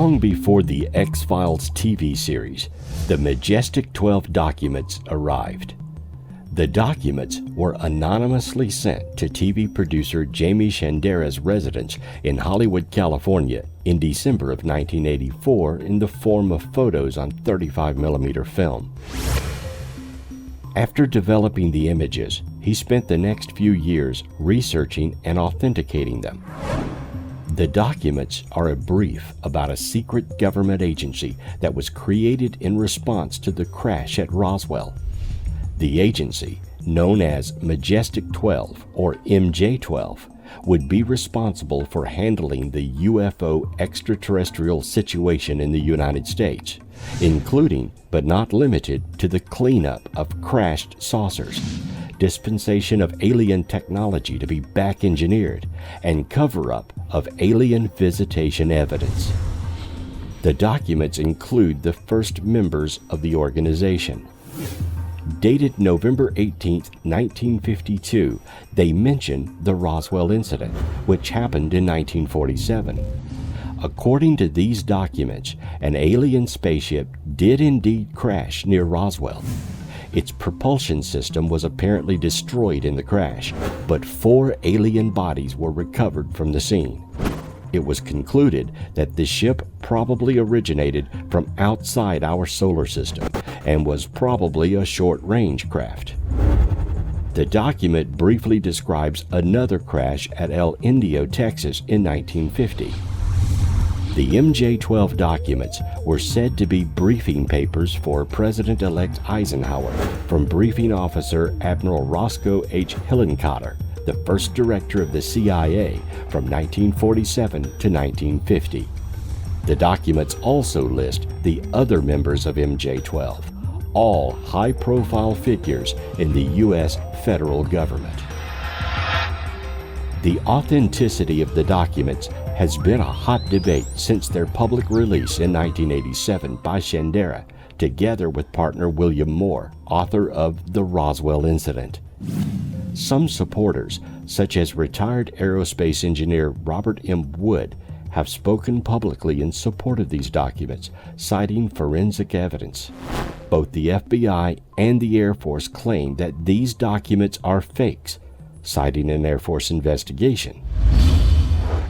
Long before the X-Files TV series, the Majestic 12 documents arrived. The documents were anonymously sent to TV producer Jamie Shandera's residence in Hollywood, California in December of 1984 in the form of photos on 35mm film. After developing the images, he spent the next few years researching and authenticating them. The documents are a brief about a secret government agency that was created in response to the crash at Roswell. The agency, known as Majestic 12 or MJ-12, would be responsible for handling the UFO extraterrestrial situation in the United States, including but not limited to the cleanup of crashed saucers, dispensation of alien technology to be back engineered, and cover-up of alien visitation evidence. The documents include the first members of the organization. Dated November 18, 1952, they mention the Roswell incident, which happened in 1947. According to these documents, an alien spaceship did indeed crash near Roswell. Its propulsion system was apparently destroyed in the crash, but 4 alien bodies were recovered from the scene. It was concluded that the ship probably originated from outside our solar system and was probably a short-range craft. The document briefly describes another crash at El Indio, Texas in 1950. The MJ-12 documents were said to be briefing papers for President-elect Eisenhower from briefing officer Admiral Roscoe H. Hillenkotter, the first director of the CIA from 1947 to 1950. The documents also list the other members of MJ-12, all high-profile figures in the U.S. federal government. The authenticity of the documents has been a hot debate since their public release in 1987 by Shandera, together with partner William Moore, author of The Roswell Incident. Some supporters, such as retired aerospace engineer Robert M. Wood, have spoken publicly in support of these documents, citing forensic evidence. Both the FBI and the Air Force claim that these documents are fakes, citing an Air Force investigation.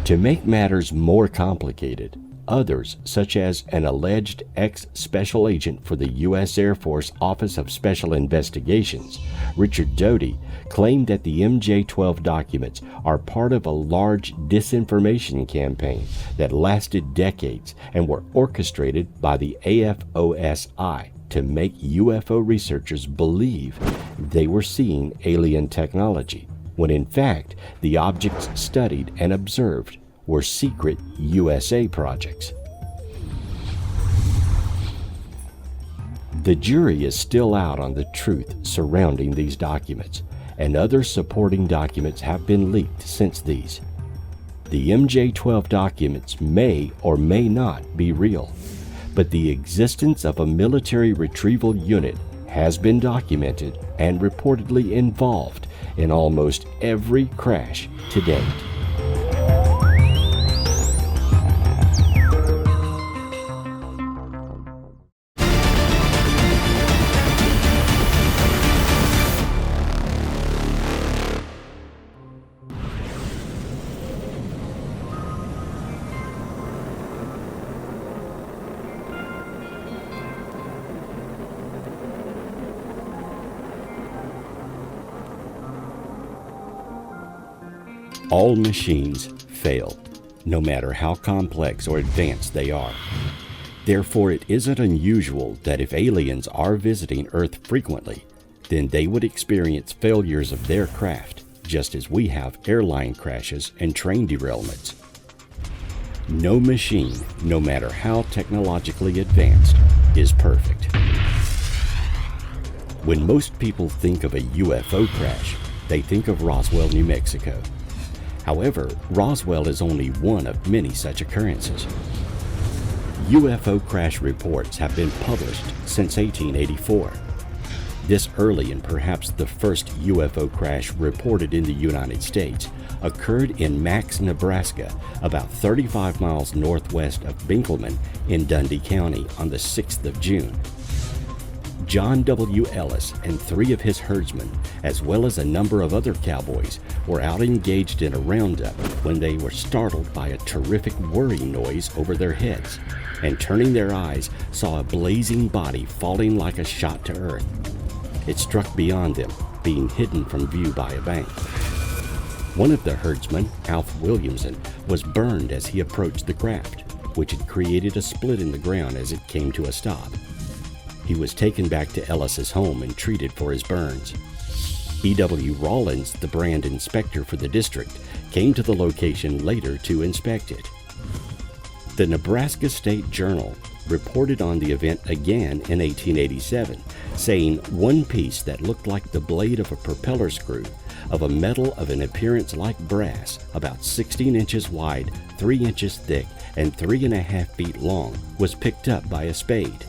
To make matters more complicated, others, such as an alleged ex-special agent for the U.S. Air Force Office of Special Investigations, Richard Doty, claimed that the MJ-12 documents are part of a large disinformation campaign that lasted decades and were orchestrated by the AFOSI to make UFO researchers believe they were seeing alien technology, when in fact the objects studied and observed were secret USA projects. The jury is still out on the truth surrounding these documents, and other supporting documents have been leaked since these. The MJ-12 documents may or may not be real, but the existence of a military retrieval unit has been documented and reportedly involved in almost every crash to date. All machines fail, no matter how complex or advanced they are. Therefore, it isn't unusual that if aliens are visiting Earth frequently, then they would experience failures of their craft, just as we have airline crashes and train derailments. No machine, no matter how technologically advanced, is perfect. When most people think of a UFO crash, they think of Roswell, New Mexico. However, Roswell is only one of many such occurrences. UFO crash reports have been published since 1884. This early and perhaps the first UFO crash reported in the United States occurred in Max, Nebraska, about 35 miles northwest of Binkleman in Dundee County on the 6th of June. John W. Ellis and 3 of his herdsmen, as well as a number of other cowboys, were out engaged in a roundup when they were startled by a terrific whirring noise over their heads, and turning their eyes, saw a blazing body falling like a shot to earth. It struck beyond them, being hidden from view by a bank. One of the herdsmen, Alf Williamson, was burned as he approached the craft, which had created a split in the ground as it came to a stop. He was taken back to Ellis's home and treated for his burns. E.W. Rollins, the brand inspector for the district, came to the location later to inspect it. The Nebraska State Journal reported on the event again in 1887, saying one piece that looked like the blade of a propeller screw of a metal of an appearance like brass, about 16 inches wide, 3 inches thick, and 3.5 feet long, was picked up by a spade.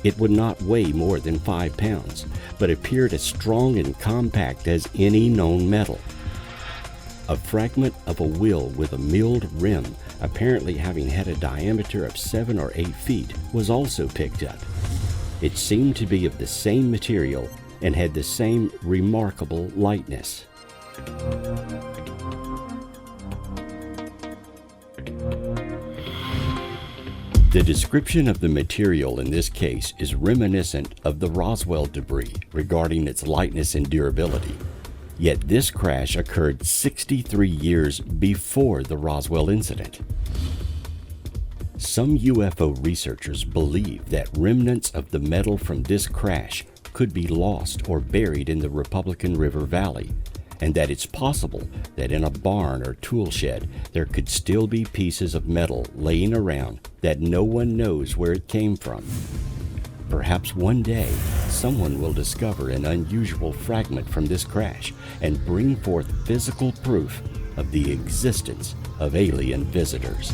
It would not weigh more than 5 pounds, but appeared as strong and compact as any known metal. A fragment of a wheel with a milled rim, apparently having had a diameter of 7 or 8 feet, was also picked up. It seemed to be of the same material and had the same remarkable lightness. The description of the material in this case is reminiscent of the Roswell debris regarding its lightness and durability. Yet this crash occurred 63 years before the Roswell incident. Some UFO researchers believe that remnants of the metal from this crash could be lost or buried in the Republican River Valley, and that it's possible that in a barn or tool shed there could still be pieces of metal laying around that no one knows where it came from. Perhaps one day someone will discover an unusual fragment from this crash and bring forth physical proof of the existence of alien visitors.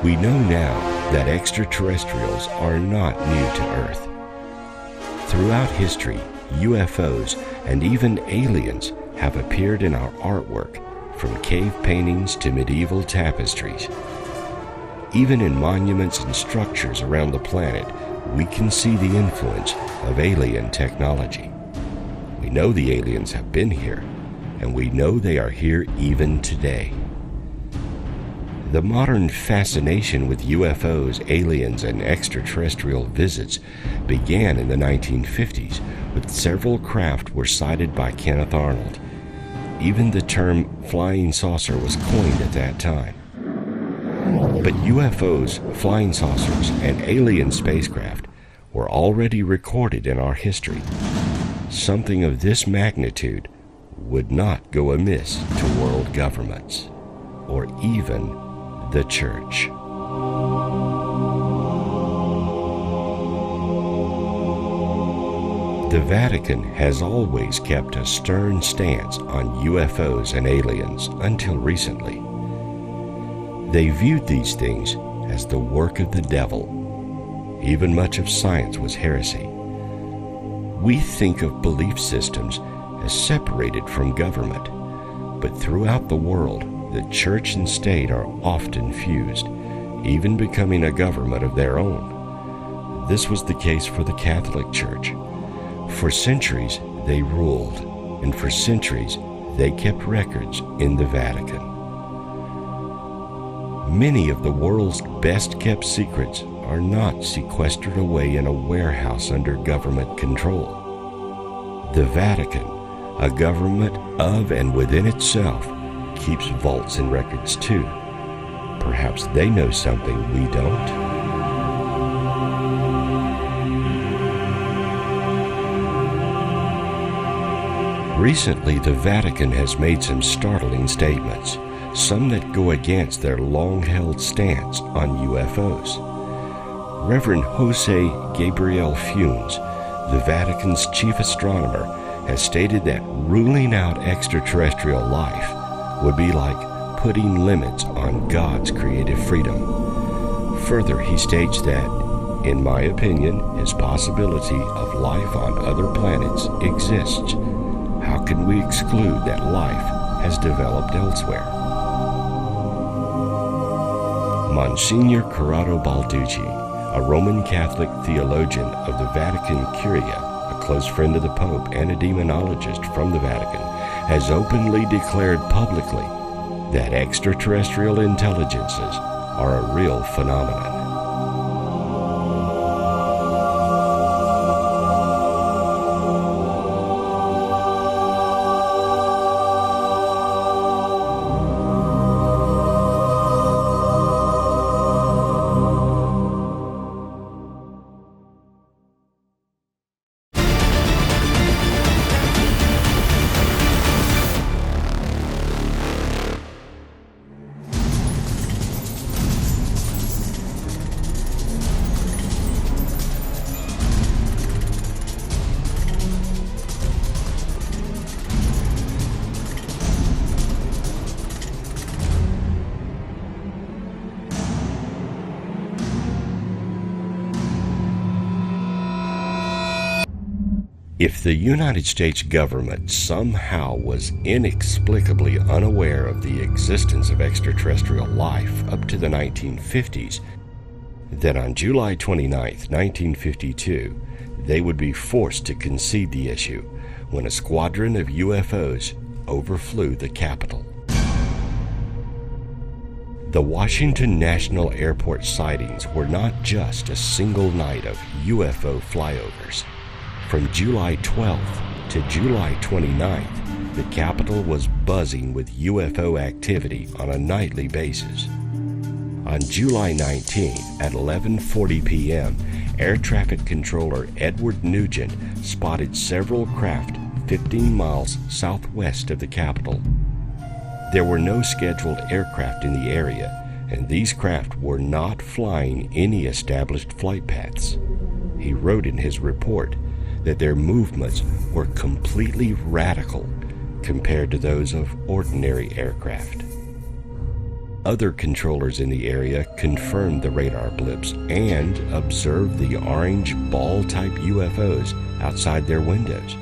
We know now that extraterrestrials are not new to Earth. Throughout history, UFOs and even aliens have appeared in our artwork, from cave paintings to medieval tapestries. Even in monuments and structures around the planet, we can see the influence of alien technology. We know the aliens have been here, and we know they are here even today. The modern fascination with UFOs, aliens, and extraterrestrial visits began in the 1950s, with several craft were sighted by Kenneth Arnold. Even the term flying saucer was coined at that time. But UFOs, flying saucers, and alien spacecraft were already recorded in our history. Something of this magnitude would not go amiss to world governments, or even the Church. The Vatican has always kept a stern stance on UFOs and aliens until recently. They viewed these things as the work of the devil. Even much of science was heresy. We think of belief systems as separated from government, but throughout the world, the church and state are often fused, even becoming a government of their own. This was the case for the Catholic Church. For centuries, they ruled, and for centuries, they kept records in the Vatican. Many of the world's best-kept secrets are not sequestered away in a warehouse under government control. The Vatican, a government of and within itself, keeps vaults and records too. Perhaps they know something we don't. Recently, the Vatican has made some startling statements, some that go against their long-held stance on UFOs. Reverend Jose Gabriel Funes, the Vatican's chief astronomer, has stated that ruling out extraterrestrial life would be like putting limits on God's creative freedom. Further, he states that, in my opinion, his possibility of life on other planets exists. How can we exclude that life has developed elsewhere? Monsignor Corrado Balducci, a Roman Catholic theologian of the Vatican Curia, a close friend of the Pope and a demonologist from the Vatican, has openly declared publicly that extraterrestrial intelligences are a real phenomenon. If the United States government somehow was inexplicably unaware of the existence of extraterrestrial life up to the 1950s, then on July 29, 1952, they would be forced to concede the issue when a squadron of UFOs overflew the Capitol. The Washington National Airport sightings were not just a single night of UFO flyovers. From July 12th to July 29th, the Capitol was buzzing with UFO activity on a nightly basis. On July 19 at 11:40 p.m., Air Traffic Controller Edward Nugent spotted several craft 15 miles southwest of the Capitol. There were no scheduled aircraft in the area, and these craft were not flying any established flight paths. He wrote in his report that their movements were completely radical compared to those of ordinary aircraft. Other controllers in the area confirmed the radar blips and observed the orange ball-type UFOs outside their windows.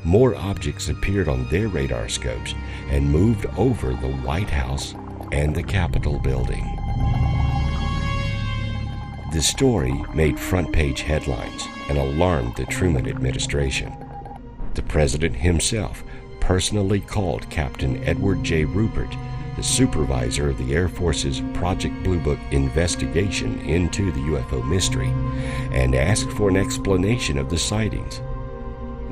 More objects appeared on their radar scopes and moved over the White House and the Capitol building. The story made front-page headlines and alarmed the Truman administration. The president himself personally called Captain Edward J. Rupert, the supervisor of the Air Force's Project Blue Book investigation into the UFO mystery, and asked for an explanation of the sightings.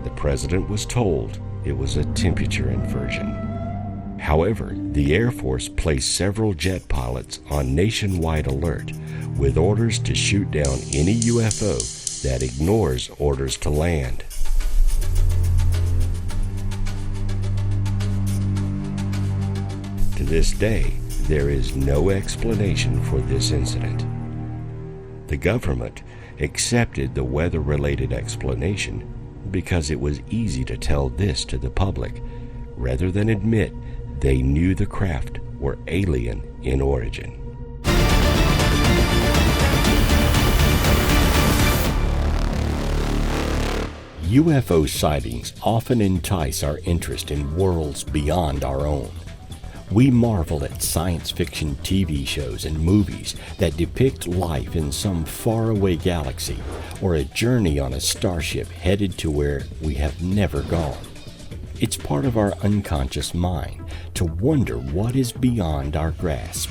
The president was told it was a temperature inversion. However, the Air Force placed several jet pilots on nationwide alert with orders to shoot down any UFO that ignores orders to land. To this day, there is no explanation for this incident. The government accepted the weather-related explanation because it was easy to tell this to the public, rather than admit they knew the craft were alien in origin. UFO sightings often entice our interest in worlds beyond our own. We marvel at science fiction TV shows and movies that depict life in some faraway galaxy or a journey on a starship headed to where we have never gone. It's part of our unconscious mind to wonder what is beyond our grasp.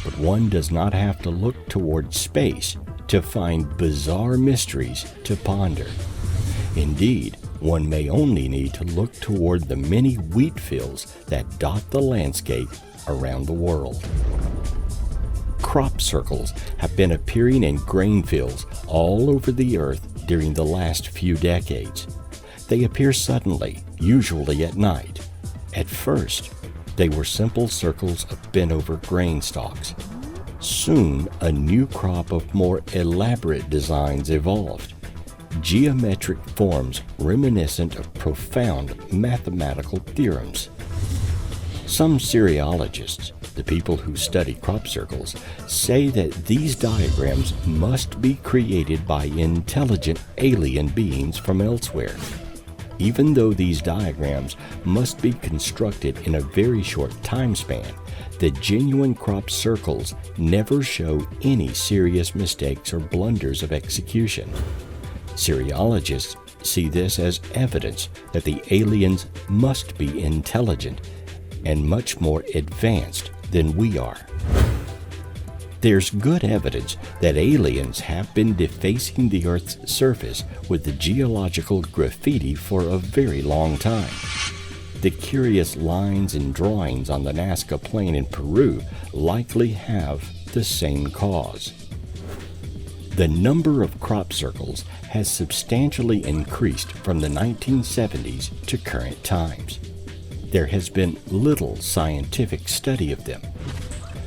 But one does not have to look toward space to find bizarre mysteries to ponder. Indeed, one may only need to look toward the many wheat fields that dot the landscape around the world. Crop circles have been appearing in grain fields all over the earth during the last few decades. They appear suddenly, usually at night. At first, they were simple circles of bent-over grain stalks. Soon, a new crop of more elaborate designs evolved. Geometric forms reminiscent of profound mathematical theorems. Some cereologists, the people who study crop circles, say that these diagrams must be created by intelligent alien beings from elsewhere. Even though these diagrams must be constructed in a very short time span, the genuine crop circles never show any serious mistakes or blunders of execution. Cereologists see this as evidence that the aliens must be intelligent and much more advanced than we are. There's good evidence that aliens have been defacing the Earth's surface with the geological graffiti for a very long time. The curious lines and drawings on the Nazca Plain in Peru likely have the same cause. The number of crop circles has substantially increased from the 1970s to current times. There has been little scientific study of them.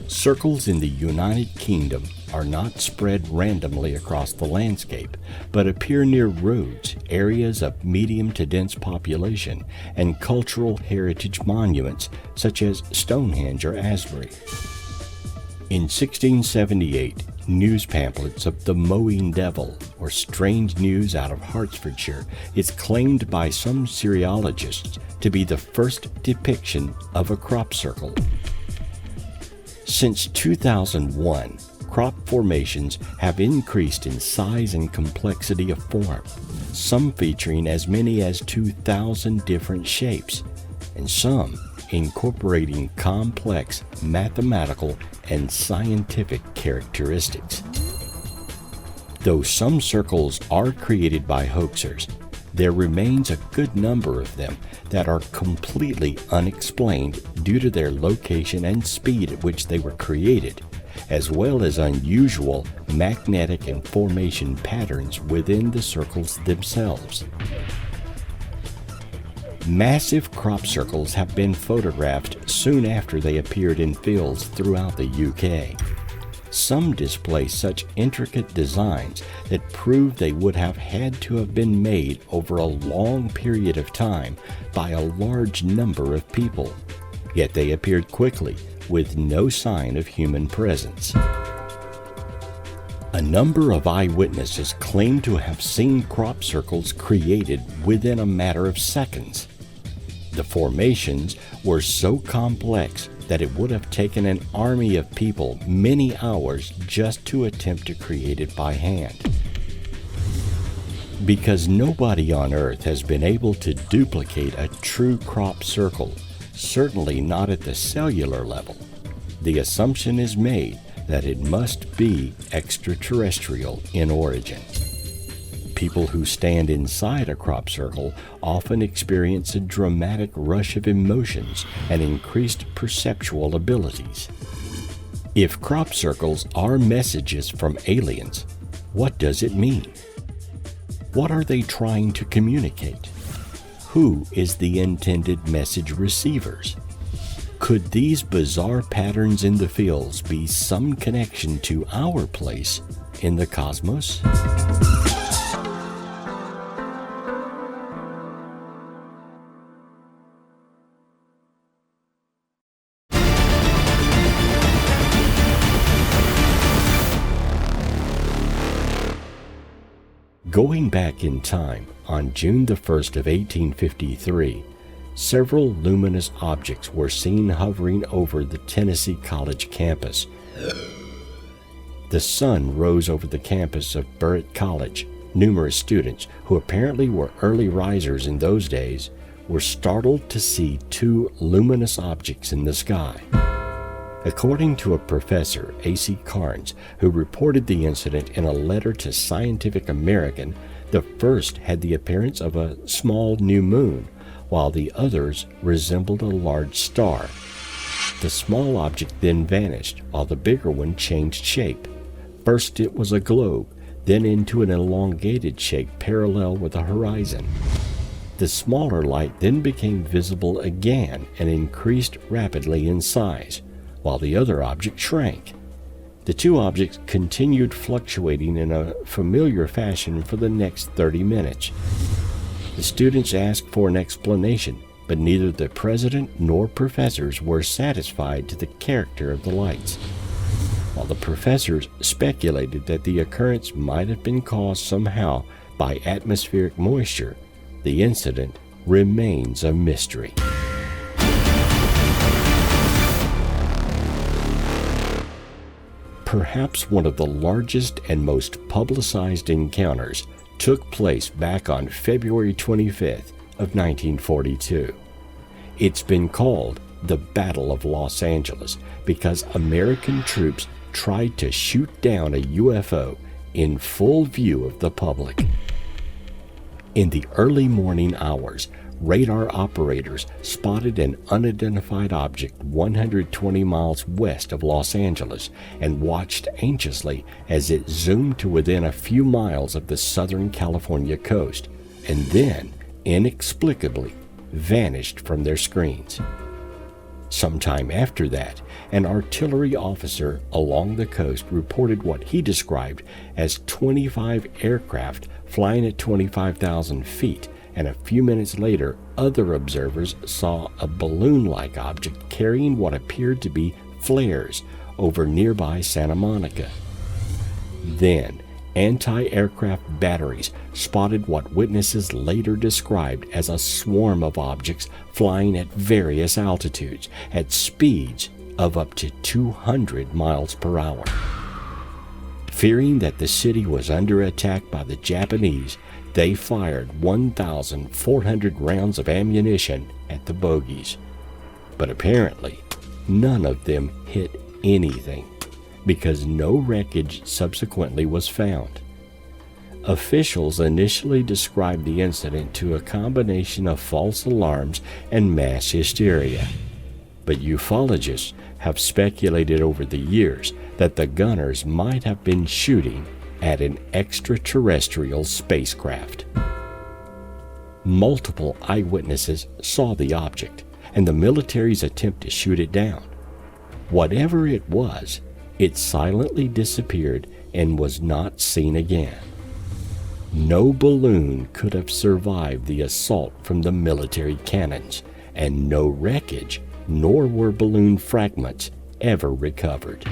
Circles in the United Kingdom are not spread randomly across the landscape, but appear near roads, areas of medium to dense population, and cultural heritage monuments such as Stonehenge or Asbury. In 1678, news pamphlets of the Mowing Devil, or strange news out of Hertfordshire, is claimed by some cereologists to be the first depiction of a crop circle. Since 2001, crop formations have increased in size and complexity of form, some featuring as many as 2,000 different shapes, and some incorporating complex mathematical and scientific characteristics. Though some circles are created by hoaxers, there remains a good number of them that are completely unexplained due to their location and speed at which they were created, as well as unusual magnetic and formation patterns within the circles themselves. Massive crop circles have been photographed soon after they appeared in fields throughout the UK. Some display such intricate designs that prove they would have had to have been made over a long period of time by a large number of people, yet they appeared quickly with no sign of human presence. A number of eyewitnesses claim to have seen crop circles created within a matter of seconds. The formations were so complex that it would have taken an army of people many hours just to attempt to create it by hand. Because nobody on Earth has been able to duplicate a true crop circle, certainly not at the cellular level, the assumption is made that it must be extraterrestrial in origin. People who stand inside a crop circle often experience a dramatic rush of emotions and increased perceptual abilities. If crop circles are messages from aliens, what does it mean? What are they trying to communicate? Who is the intended message receivers? Could these bizarre patterns in the fields be some connection to our place in the cosmos? Going back in time, on June the 1st of 1853, several luminous objects were seen hovering over the Tennessee College campus. The sun rose over the campus of Burritt College. Numerous students, who apparently were early risers in those days, were startled to see two luminous objects in the sky. According to a professor, A.C. Carnes, who reported the incident in a letter to Scientific American, the first had the appearance of a small new moon, while the others resembled a large star. The small object then vanished, while the bigger one changed shape. First it was a globe, then into an elongated shape parallel with the horizon. The smaller light then became visible again and increased rapidly in size, while the other object shrank. The two objects continued fluctuating in a familiar fashion for the next 30 minutes. The students asked for an explanation, but neither the president nor professors were satisfied to the character of the lights. While the professors speculated that the occurrence might have been caused somehow by atmospheric moisture, the incident remains a mystery. Perhaps one of the largest and most publicized encounters took place back on February 25th of 1942. It's been called the Battle of Los Angeles because American troops tried to shoot down a UFO in full view of the public. In the early morning hours, radar operators spotted an unidentified object 120 miles west of Los Angeles and watched anxiously as it zoomed to within a few miles of the Southern California coast, and then, inexplicably, vanished from their screens. Sometime after that, an artillery officer along the coast reported what he described as 25 aircraft flying at 25,000 feet, and a few minutes later, other observers saw a balloon-like object carrying what appeared to be flares over nearby Santa Monica. Then, anti-aircraft batteries spotted what witnesses later described as a swarm of objects flying at various altitudes at speeds of up to 200 miles per hour. Fearing that the city was under attack by the Japanese, they fired 1,400 rounds of ammunition at the bogies. But apparently, none of them hit anything, because no wreckage subsequently was found. Officials initially described the incident to a combination of false alarms and mass hysteria, but ufologists have speculated over the years that the gunners might have been shooting at an extraterrestrial spacecraft. Multiple eyewitnesses saw the object and the military's attempt to shoot it down. Whatever it was, it silently disappeared and was not seen again. No balloon could have survived the assault from the military cannons, and no wreckage, nor were balloon fragments ever recovered.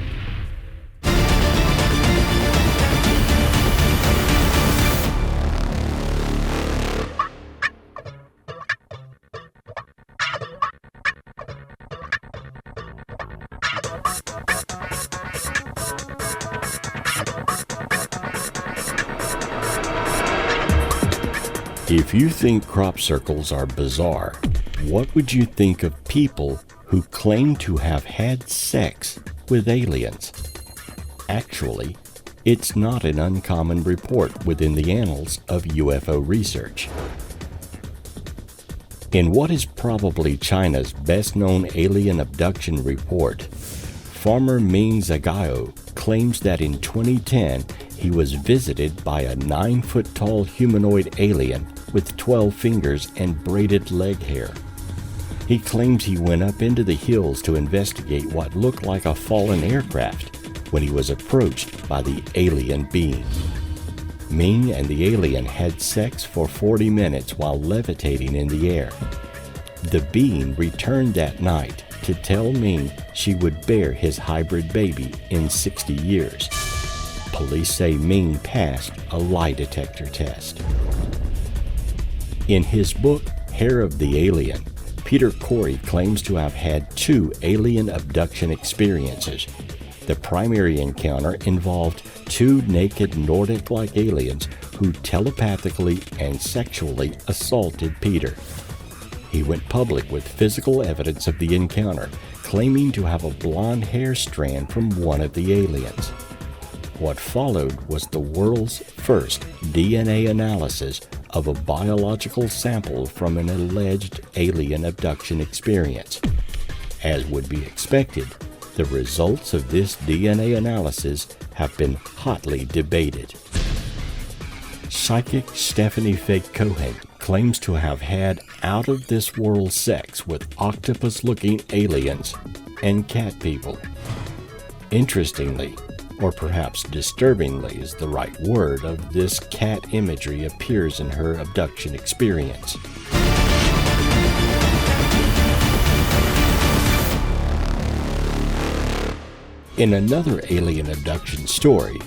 If you think crop circles are bizarre, what would you think of people who claim to have had sex with aliens? Actually, it's not an uncommon report within the annals of UFO research. In what is probably China's best-known alien abduction report, farmer Ming Zagao claims that in 2010 he was visited by a 9-foot-tall humanoid alien with 12 fingers and braided leg hair. He claims he went up into the hills to investigate what looked like a fallen aircraft when he was approached by the alien being. Ming and the alien had sex for 40 minutes while levitating in the air. The being returned that night to tell Ming she would bear his hybrid baby in 60 years. Police say Ming passed a lie detector test. In his book, Hair of the Alien, Peter Corey claims to have had 2 alien abduction experiences. The primary encounter involved 2 naked Nordic-like aliens who telepathically and sexually assaulted Peter. He went public with physical evidence of the encounter, claiming to have a blonde hair strand from one of the aliens. What followed was the world's first DNA analysis of a biological sample from an alleged alien abduction experience. As would be expected, the results of this DNA analysis have been hotly debated. Psychic Stephanie Fake Cohen claims to have had out-of-this-world sex with octopus-looking aliens and cat people. Interestingly, or perhaps disturbingly is the right word, of this cat imagery appears in her abduction experience. In another alien abduction story,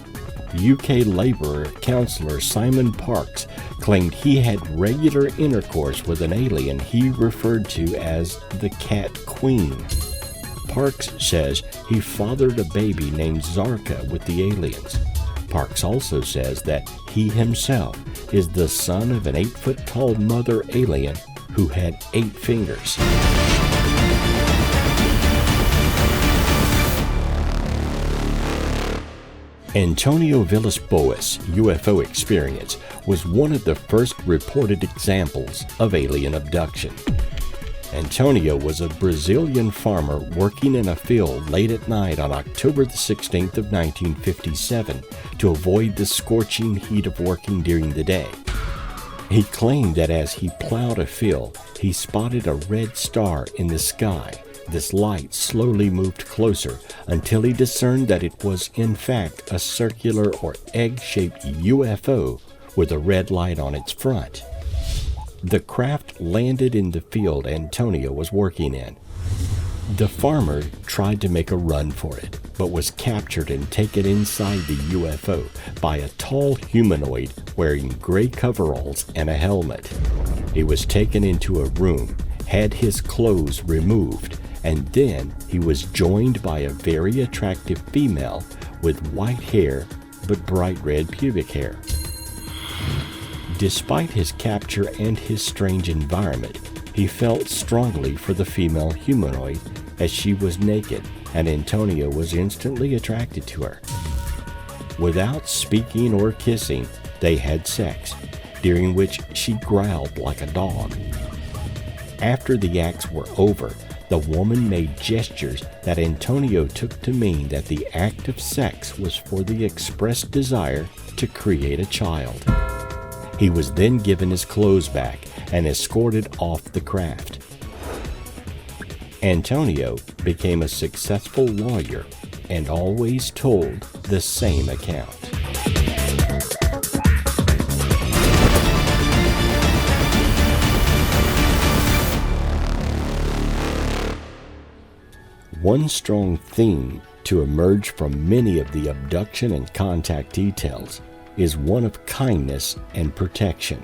UK Labour councillor Simon Parks claimed he had regular intercourse with an alien he referred to as the Cat Queen. Parks says he fathered a baby named Zarka with the aliens. Parks also says that he himself is the son of an 8-foot-tall mother alien who had 8 fingers. Antonio Villas-Boas' UFO experience was one of the first reported examples of alien abduction. Antonio was a Brazilian farmer working in a field late at night on October the 16th of 1957 to avoid the scorching heat of working during the day. He claimed that as he plowed a field, he spotted a red star in the sky. This light slowly moved closer until he discerned that it was in fact a circular or egg-shaped UFO with a red light on its front. The craft landed in the field Antonio was working in. The farmer tried to make a run for it, but was captured and taken inside the UFO by a tall humanoid wearing gray coveralls and a helmet. He was taken into a room, had his clothes removed, and then he was joined by a very attractive female with white hair but bright red pubic hair. Despite his capture and his strange environment, he felt strongly for the female humanoid as she was naked, and Antonio was instantly attracted to her. Without speaking or kissing, they had sex, during which she growled like a dog. After the acts were over, the woman made gestures that Antonio took to mean that the act of sex was for the expressed desire to create a child. He was then given his clothes back and escorted off the craft. Antonio became a successful lawyer and always told the same account. One strong theme to emerge from many of the abduction and contact details is one of kindness and protection.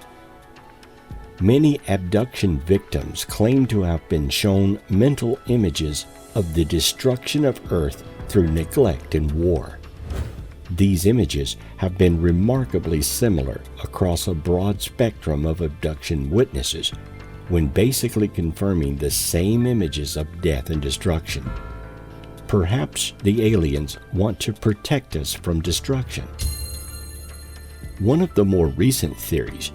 Many abduction victims claim to have been shown mental images of the destruction of Earth through neglect and war. These images have been remarkably similar across a broad spectrum of abduction witnesses, when basically confirming the same images of death and destruction. Perhaps the aliens want to protect us from destruction. One of the more recent theories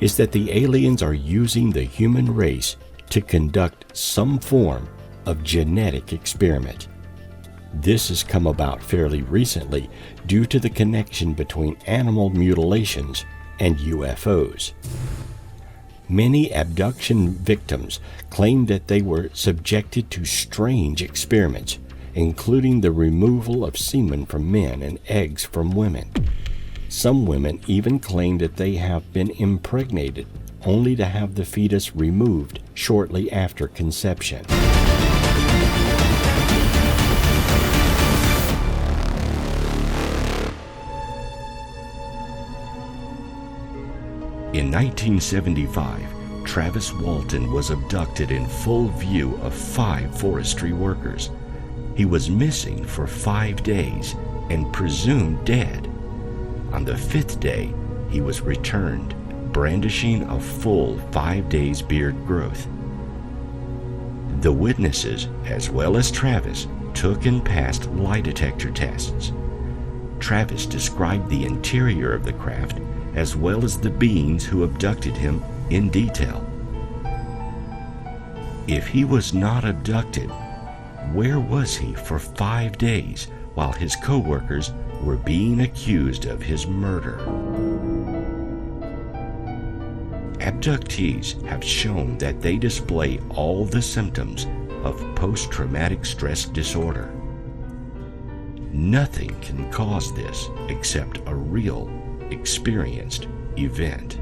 is that the aliens are using the human race to conduct some form of genetic experiment. This has come about fairly recently due to the connection between animal mutilations and UFOs. Many abduction victims claim that they were subjected to strange experiments, including the removal of semen from men and eggs from women. Some women even claim that they have been impregnated, only to have the fetus removed shortly after conception. In 1975, Travis Walton was abducted in full view of 5 forestry workers. He was missing for 5 days and presumed dead. On the 5th day, he was returned, brandishing a full 5 days beard growth. The witnesses, as well as Travis, took and passed lie detector tests. Travis described the interior of the craft as well as the beings who abducted him in detail. If he was not abducted, where was he for 5 days while his co-workers were being accused of his murder? Abductees have shown that they display all the symptoms of post-traumatic stress disorder. Nothing can cause this except a real, experienced event.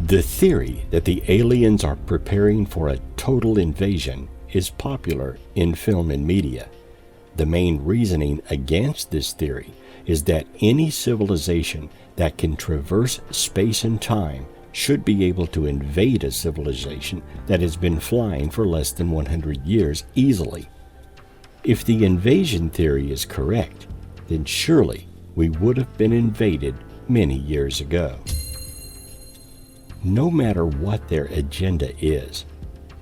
The theory that the aliens are preparing for a total invasion is popular in film and media. The main reasoning against this theory is that any civilization that can traverse space and time should be able to invade a civilization that has been flying for less than 100 years easily. If the invasion theory is correct, then surely we would have been invaded many years ago. No matter what their agenda is,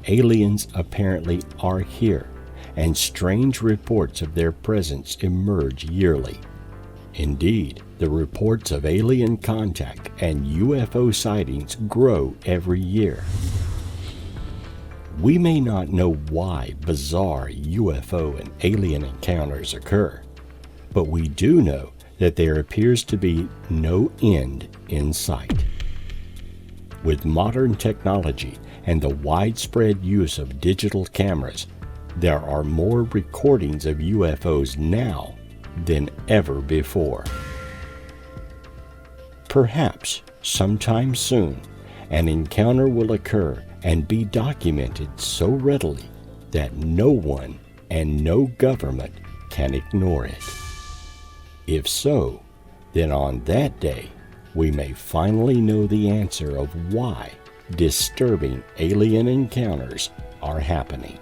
aliens apparently are here, and strange reports of their presence emerge yearly. Indeed, the reports of alien contact and UFO sightings grow every year. We may not know why bizarre UFO and alien encounters occur, but we do know that there appears to be no end in sight. With modern technology and the widespread use of digital cameras, there are more recordings of UFOs now than ever before. Perhaps sometime soon, an encounter will occur and be documented so readily that no one and no government can ignore it. If so, then on that day, we may finally know the answer of why disturbing alien encounters are happening.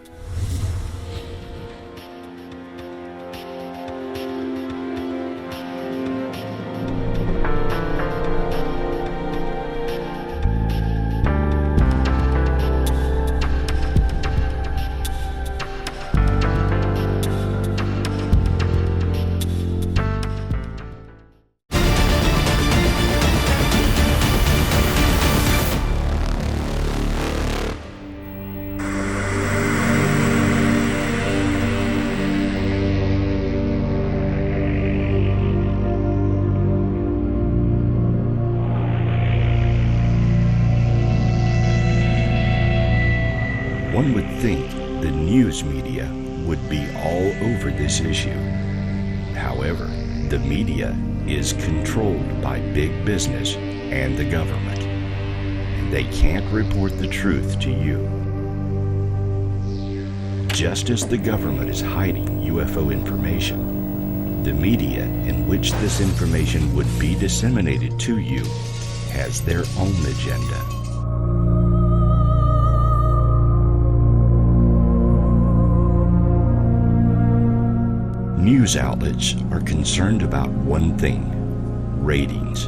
One would think the news media would be all over this issue. However, the media is controlled by big business and the government. They can't report the truth to you. Just as the government is hiding UFO information, the media in which this information would be disseminated to you has their own agenda. News outlets are concerned about one thing: ratings.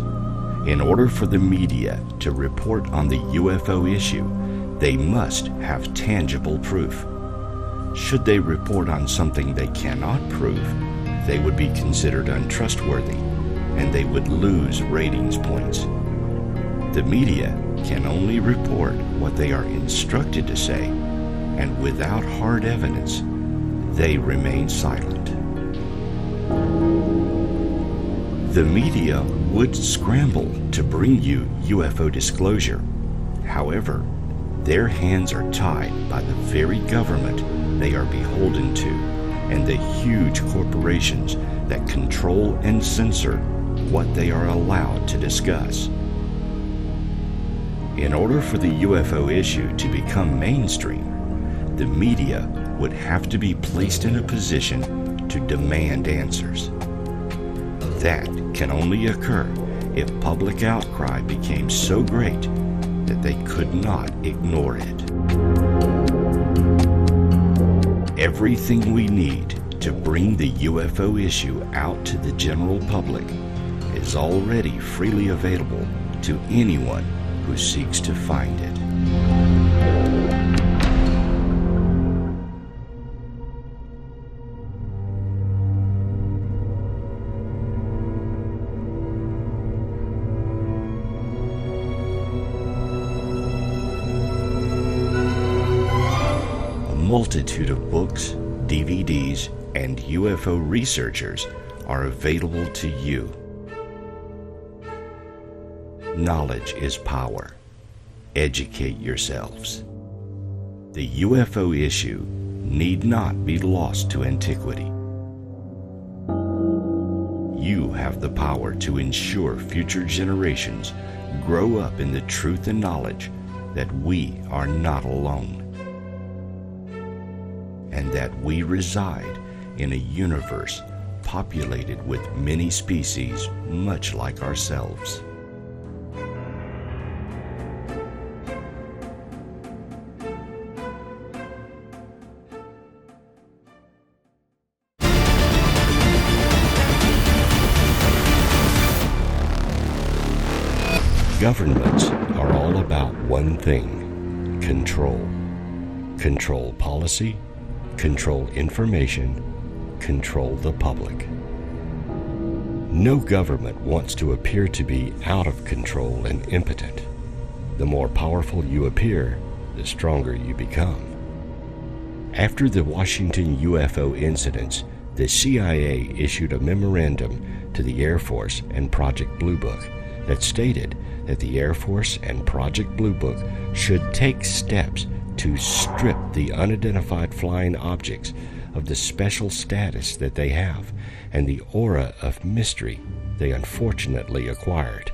In order for the media to report on the UFO issue, they must have tangible proof. Should they report on something they cannot prove, they would be considered untrustworthy, and they would lose ratings points. The media can only report what they are instructed to say, and without hard evidence, they remain silent. The media would scramble to bring you UFO disclosure. However, their hands are tied by the very government they are beholden to and the huge corporations that control and censor what they are allowed to discuss. In order for the UFO issue to become mainstream, the media would have to be placed in a position to demand answers. That can only occur if public outcry became so great that they could not ignore it. Everything we need to bring the UFO issue out to the general public is already freely available to anyone who seeks to find it. A multitude of books, DVDs, and UFO researchers are available to you. Knowledge is power. Educate yourselves. The UFO issue need not be lost to antiquity. You have the power to ensure future generations grow up in the truth and knowledge that we are not alone, and that we reside in a universe populated with many species much like ourselves. Governments are all about one thing: control. Control policy, control information, control the public. No government wants to appear to be out of control and impotent. The more powerful you appear, the stronger you become. After the Washington UFO incidents, the CIA issued a memorandum to the Air Force and Project Blue Book that stated that the Air Force and Project Blue Book should take steps to strip the unidentified flying objects of the special status that they have and the aura of mystery they unfortunately acquired.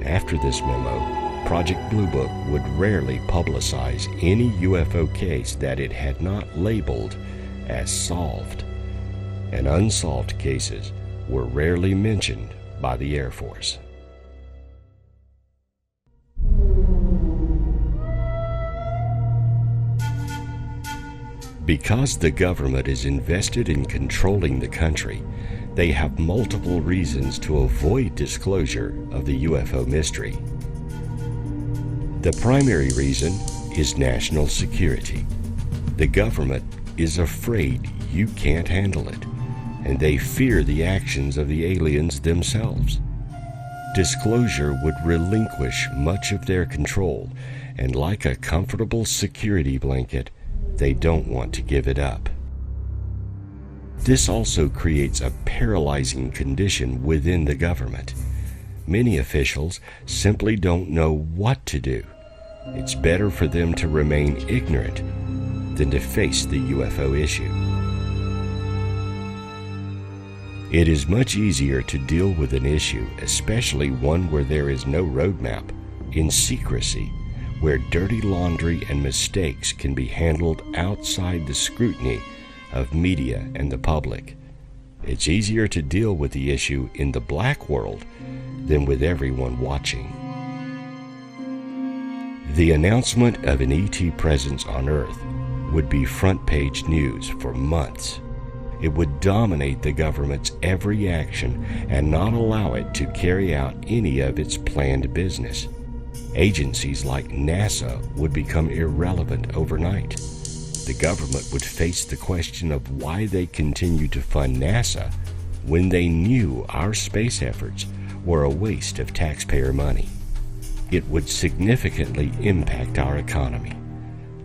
After this memo, Project Blue Book would rarely publicize any UFO case that it had not labeled as solved, and unsolved cases were rarely mentioned by the Air Force. Because the government is invested in controlling the country, they have multiple reasons to avoid disclosure of the UFO mystery. The primary reason is national security. The government is afraid you can't handle it, and they fear the actions of the aliens themselves. Disclosure would relinquish much of their control, and like a comfortable security blanket, they don't want to give it up. This also creates a paralyzing condition within the government. Many officials simply don't know what to do. It's better for them to remain ignorant than to face the UFO issue. It is much easier to deal with an issue, especially one where there is no roadmap, in secrecy, where dirty laundry and mistakes can be handled outside the scrutiny of media and the public. It's easier to deal with the issue in the black world than with everyone watching. The announcement of an ET presence on Earth would be front-page news for months. It would dominate the government's every action and not allow it to carry out any of its planned business. Agencies like NASA would become irrelevant overnight. The government would face the question of why they continue to fund NASA when they knew our space efforts were a waste of taxpayer money. It would significantly impact our economy.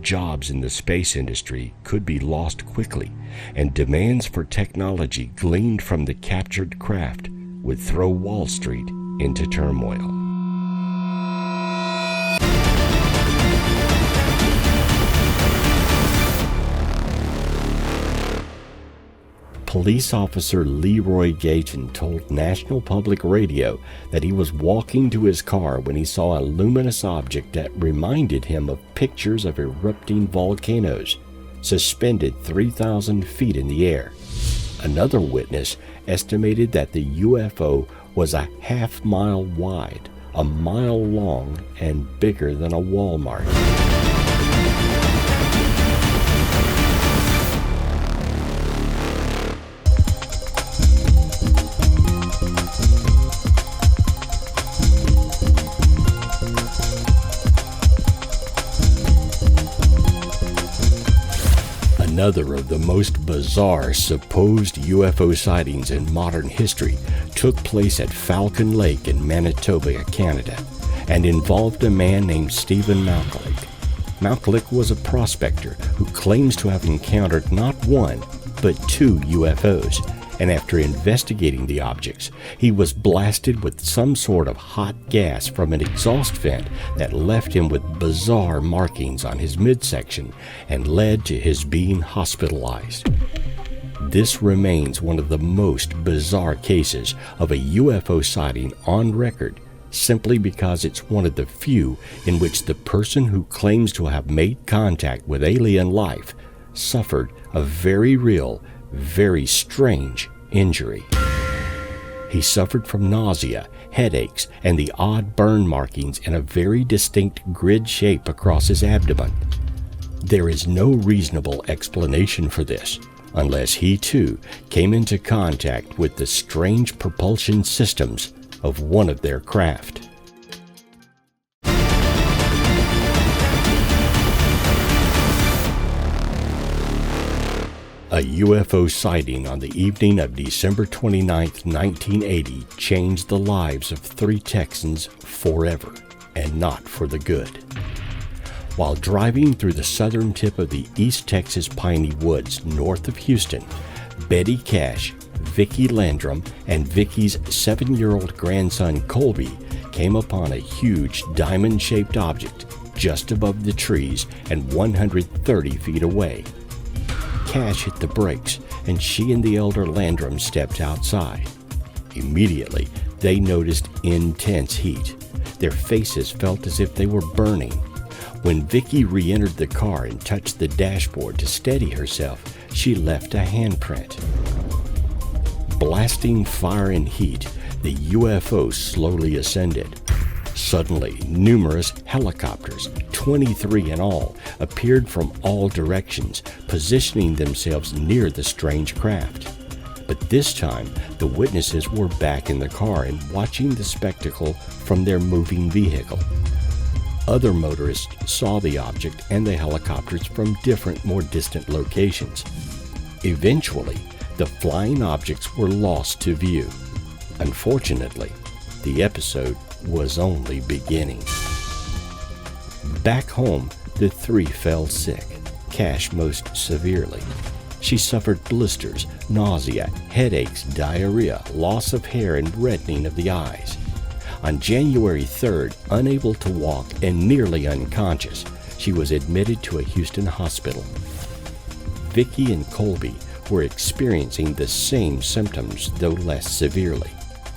Jobs in the space industry could be lost quickly, and demands for technology gleaned from the captured craft would throw Wall Street into turmoil. Police officer Leroy Gayton told National Public Radio that he was walking to his car when he saw a luminous object that reminded him of pictures of erupting volcanoes suspended 3,000 feet in the air. Another witness estimated that the UFO was a half-mile wide, a mile long, and bigger than a Walmart. Another of the most bizarre supposed UFO sightings in modern history took place at Falcon Lake in Manitoba, Canada, and involved a man named Stephen Malkalik. Malkalik was a prospector who claims to have encountered not one, but 2 UFOs, and after investigating the objects, he was blasted with some sort of hot gas from an exhaust vent that left him with bizarre markings on his midsection and led to his being hospitalized. This remains one of the most bizarre cases of a UFO sighting on record, simply because it's one of the few in which the person who claims to have made contact with alien life suffered a very real, very strange injury. He suffered from nausea, headaches, and the odd burn markings in a very distinct grid shape across his abdomen. There is no reasonable explanation for this, unless he too came into contact with the strange propulsion systems of one of their craft. A UFO sighting on the evening of December 29, 1980 changed the lives of 3 Texans forever, and not for the good. While driving through the southern tip of the East Texas piney woods north of Houston, Betty Cash, Vicki Landrum, and Vicki's 7-year-old grandson Colby came upon a huge diamond-shaped object just above the trees and 130 feet away. Cash hit the brakes, and she and the elder Landrum stepped outside. Immediately, they noticed intense heat. Their faces felt as if they were burning. When Vicki re-entered the car and touched the dashboard to steady herself, she left a handprint. Blasting fire and heat, the UFO slowly ascended. Suddenly, numerous helicopters, 23 in all, appeared from all directions, positioning themselves near the strange craft. But this time, the witnesses were back in the car and watching the spectacle from their moving vehicle. Other motorists saw the object and the helicopters from different, more distant locations. Eventually, the flying objects were lost to view. Unfortunately, the episode was only beginning. Back home, the 3 fell sick, Cash most severely. She suffered blisters, nausea, headaches, diarrhea, loss of hair, and reddening of the eyes. On January 3rd, unable to walk and nearly unconscious, she was admitted to a Houston hospital. Vicki and Colby were experiencing the same symptoms, though less severely.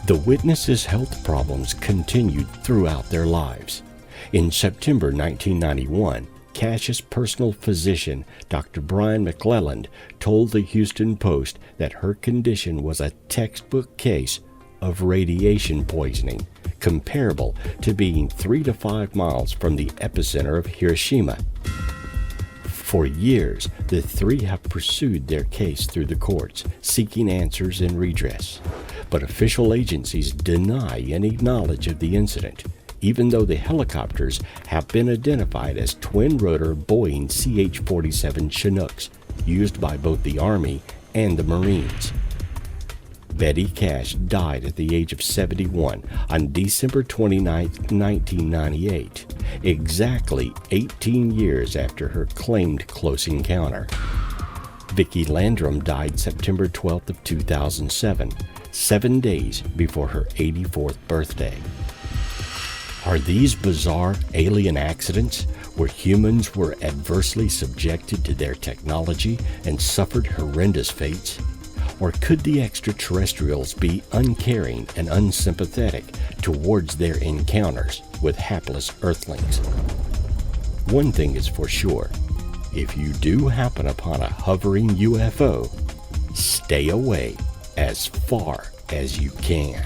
The witnesses' health problems continued throughout their lives. In September 1991, Cash's personal physician, Dr. Brian McClelland, told the Houston Post that her condition was a textbook case of radiation poisoning, comparable to being 3 to 5 miles from the epicenter of Hiroshima. For years, the 3 have pursued their case through the courts, seeking answers and redress. But official agencies deny any knowledge of the incident, even though the helicopters have been identified as twin-rotor Boeing CH-47 Chinooks, used by both the Army and the Marines. Betty Cash died at the age of 71 on December 29, 1998, exactly 18 years after her claimed close encounter. Vicki Landrum died September 12th of 2007, 7 days before her 84th birthday. Are these bizarre alien accidents where humans were adversely subjected to their technology and suffered horrendous fates? Or could the extraterrestrials be uncaring and unsympathetic towards their encounters with hapless Earthlings? One thing is for sure, if you do happen upon a hovering UFO, stay away as far as you can.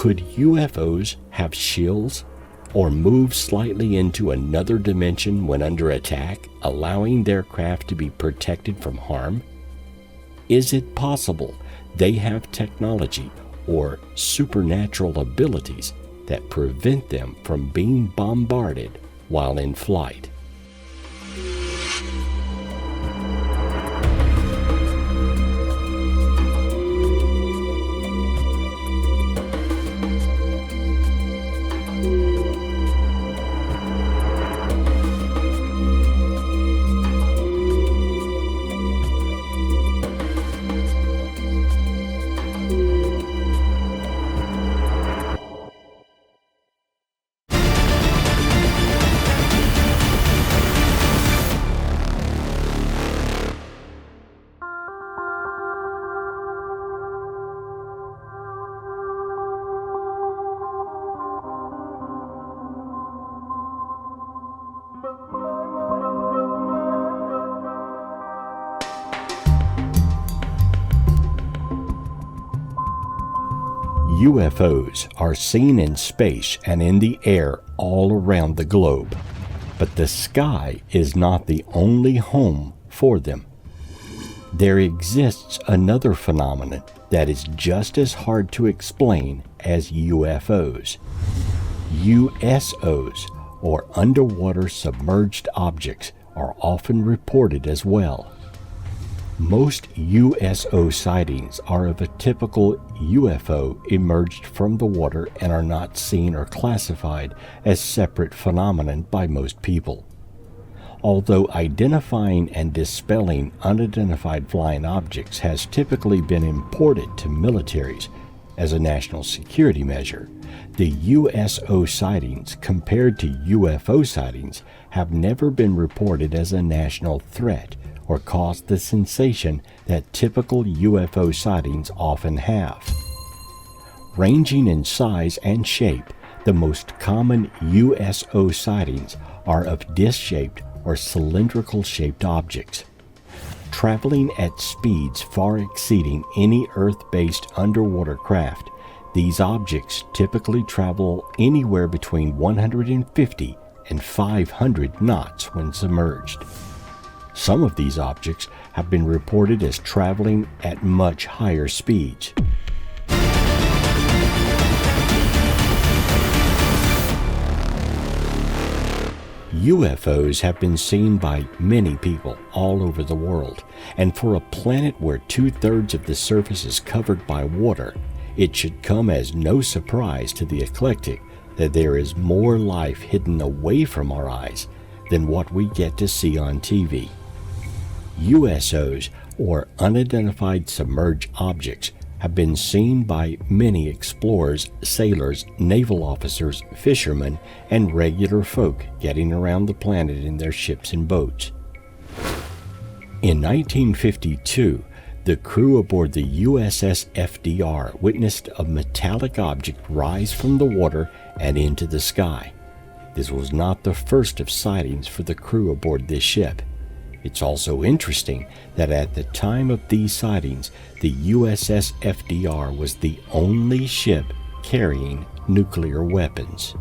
Could UFOs have shields or move slightly into another dimension when under attack, allowing their craft to be protected from harm? Is it possible they have technology or supernatural abilities that prevent them from being bombarded while in flight? UFOs are seen in space and in the air all around the globe, but the sky is not the only home for them. There exists another phenomenon that is just as hard to explain as UFOs. USOs, or underwater submerged objects, are often reported as well. Most USO sightings are of a typical UFO emerged from the water and are not seen or classified as separate phenomenon by most people. Although identifying and dispelling unidentified flying objects has typically been imported to militaries as a national security measure, the USO sightings compared to UFO sightings have never been reported as a national threat or caused the sensation that typical UFO sightings often have. Ranging in size and shape, the most common USO sightings are of disc-shaped or cylindrical-shaped objects. Traveling at speeds far exceeding any Earth-based underwater craft, these objects typically travel anywhere between 150 and 500 knots when submerged. Some of these objects have been reported as traveling at much higher speeds. UFOs have been seen by many people all over the world, and for a planet where 2/3 of the surface is covered by water, it should come as no surprise to the eclectic that there is more life hidden away from our eyes than what we get to see on TV. USOs, or unidentified submerged objects, have been seen by many explorers, sailors, naval officers, fishermen, and regular folk getting around the planet in their ships and boats. In 1952, the crew aboard the USS FDR witnessed a metallic object rise from the water and into the sky. This was not the first of sightings for the crew aboard this ship. It's also interesting that at the time of these sightings, the USS FDR was the only ship carrying nuclear weapons.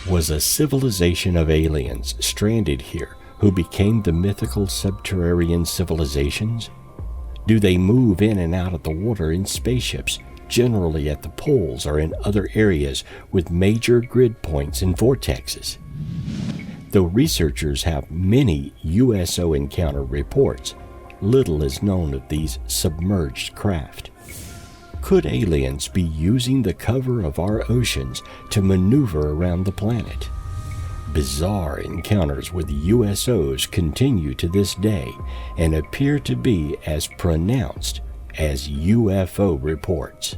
Was a civilization of aliens stranded here who became the mythical subterranean civilizations? Do they move in and out of the water in spaceships, generally at the poles or in other areas with major grid points and vortexes? Though researchers have many USO encounter reports, little is known of these submerged craft. Could aliens be using the cover of our oceans to maneuver around the planet? Bizarre encounters with USOs continue to this day and appear to be as pronounced as UFO reports.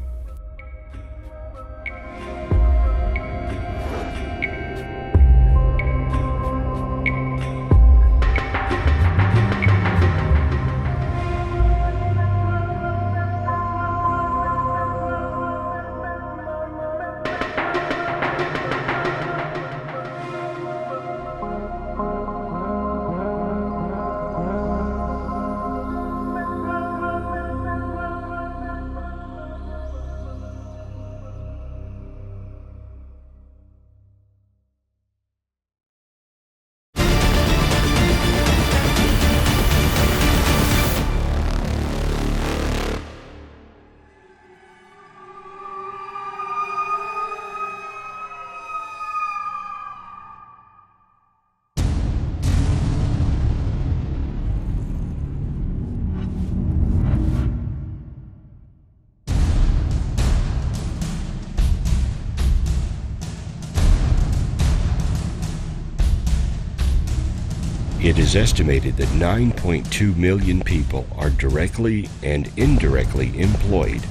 It is estimated that 9.2 million people are directly and indirectly employed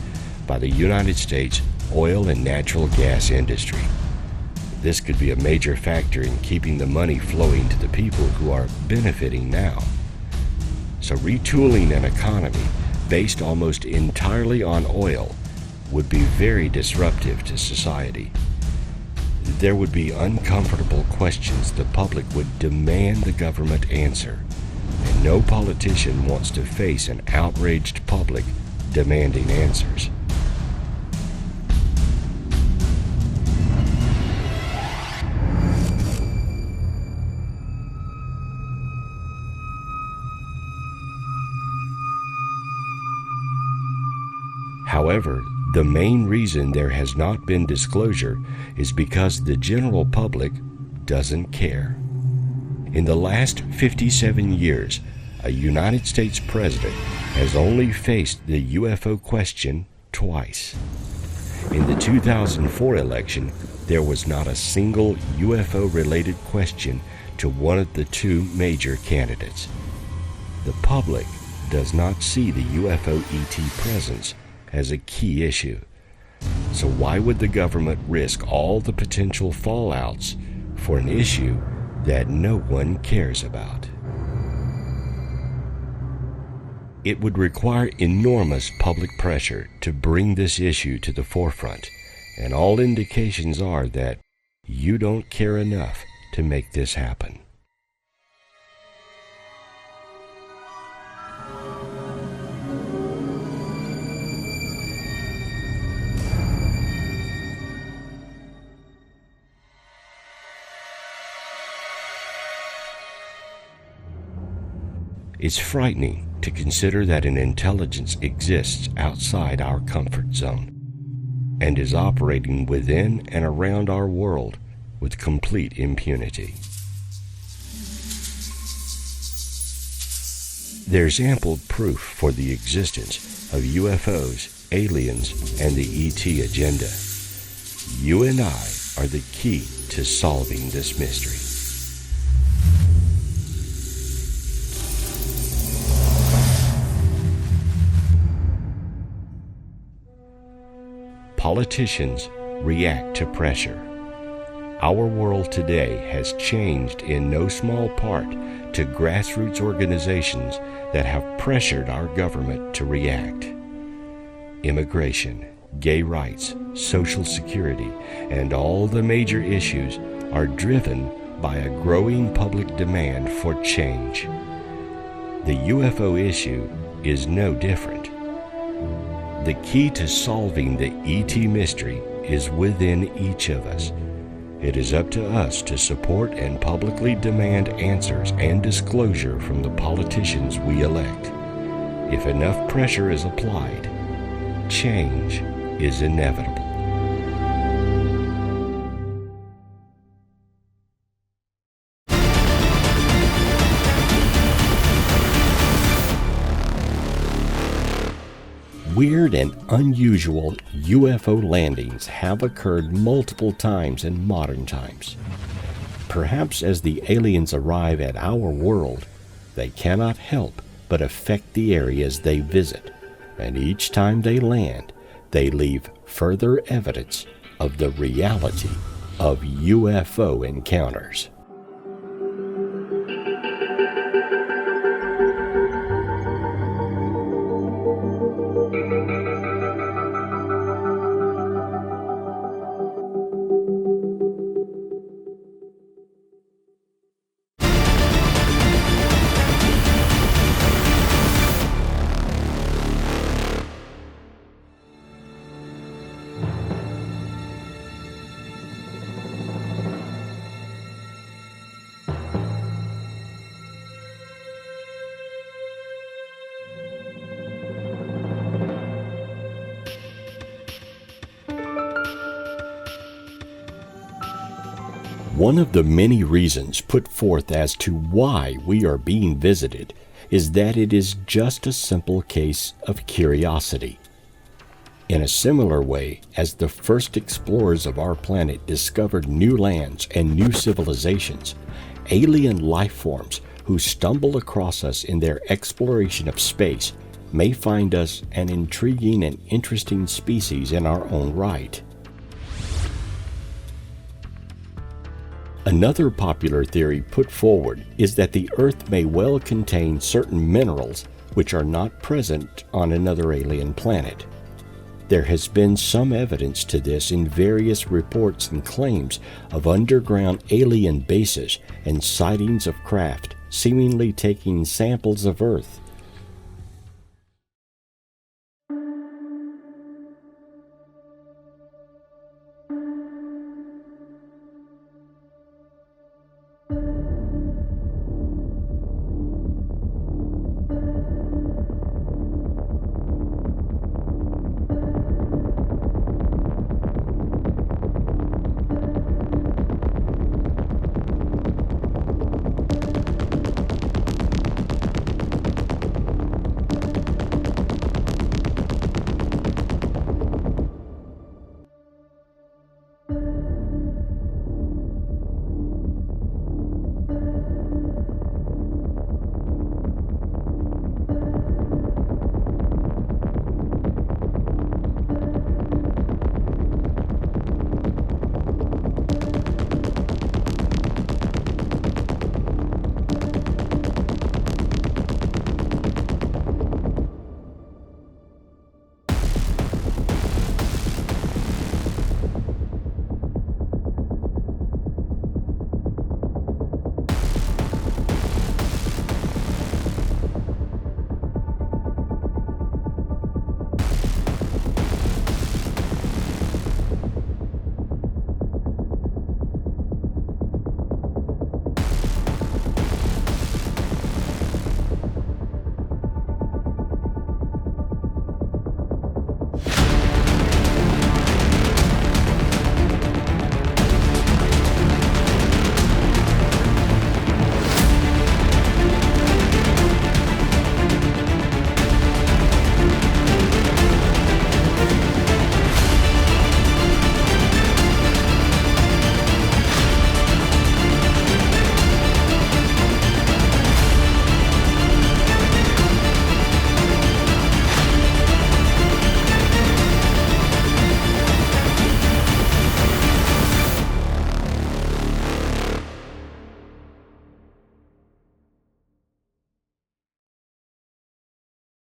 by the United States oil and natural gas industry. This could be a major factor in keeping the money flowing to the people who are benefiting now. So retooling an economy based almost entirely on oil would be very disruptive to society. There would be uncomfortable questions the public would demand the government answer, and no politician wants to face an outraged public demanding answers. However, the main reason there has not been disclosure is because the general public doesn't care. In the last 57 years, a United States president has only faced the UFO question twice. In the 2004 election, there was not a single UFO-related question to one of the two major candidates. The public does not see the UFO ET presence as a key issue. So why would the government risk all the potential fallouts for an issue that no one cares about? It would require enormous public pressure to bring this issue to the forefront, and all indications are that you don't care enough to make this happen. It's frightening to consider that an intelligence exists outside our comfort zone and is operating within and around our world with complete impunity. There's ample proof for the existence of UFOs, aliens, and the ET agenda. You and I are the key to solving this mystery. Politicians react to pressure. Our world today has changed in no small part to grassroots organizations that have pressured our government to react. Immigration, gay rights, Social Security, and all the major issues are driven by a growing public demand for change. The UFO issue is no different. The key to solving the ET mystery is within each of us. It is up to us to support and publicly demand answers and disclosure from the politicians we elect. If enough pressure is applied, change is inevitable. Weird and unusual UFO landings have occurred multiple times in modern times. Perhaps as the aliens arrive at our world, they cannot help but affect the areas they visit, and each time they land, they leave further evidence of the reality of UFO encounters. One of the many reasons put forth as to why we are being visited is that it is just a simple case of curiosity. In a similar way as the first explorers of our planet discovered new lands and new civilizations, alien life forms who stumble across us in their exploration of space may find us an intriguing and interesting species in our own right. Another popular theory put forward is that the Earth may well contain certain minerals which are not present on another alien planet. There has been some evidence to this in various reports and claims of underground alien bases and sightings of craft seemingly taking samples of Earth